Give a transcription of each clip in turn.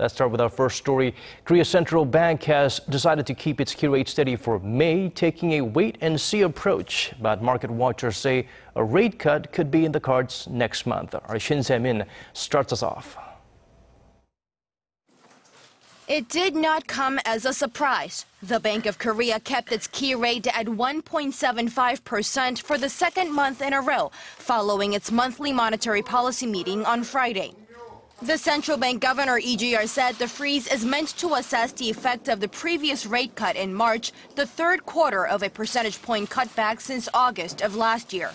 Let's start with our first story. Korea Central Bank has decided to keep its key rate steady for May, taking a wait-and-see approach. But market watchers say a rate cut could be in the cards next month. Our Shin Se-min starts us off. It did not come as a surprise. The Bank of Korea kept its key rate at 1.75% for the second month in a row, following its monthly monetary policy meeting on Friday. The central bank governor Lee Ju-yeol said the freeze is meant to assess the effect of the previous rate cut in March, the third quarter of a percentage point cutback since August of last year.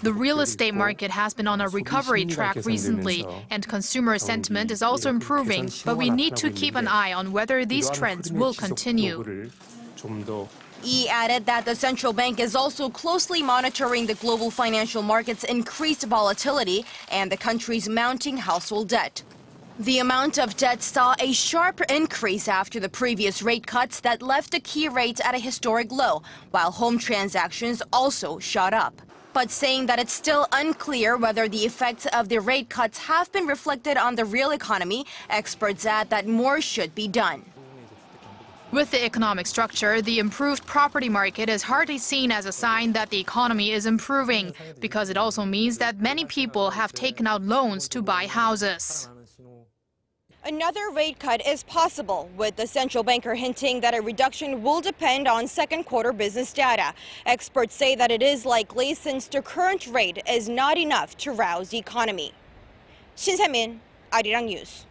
The real estate market has been on a recovery track recently, and consumer sentiment is also improving, but we need to keep an eye on whether these trends will continue. Lee added that the central bank is also closely monitoring the global financial market's increased volatility and the country's mounting household debt. The amount of debt saw a sharp increase after the previous rate cuts that left the key rate at a historic low, while home transactions also shot up. But saying that it's still unclear whether the effects of the rate cuts have been reflected on the real economy, experts add that more should be done. With the economic structure, the improved property market is hardly seen as a sign that the economy is improving, because it also means that many people have taken out loans to buy houses. Another rate cut is possible, with the central banker hinting that a reduction will depend on second quarter business data. Experts say that it is likely since the current rate is not enough to rouse the economy. Shin Se-min, Arirang News.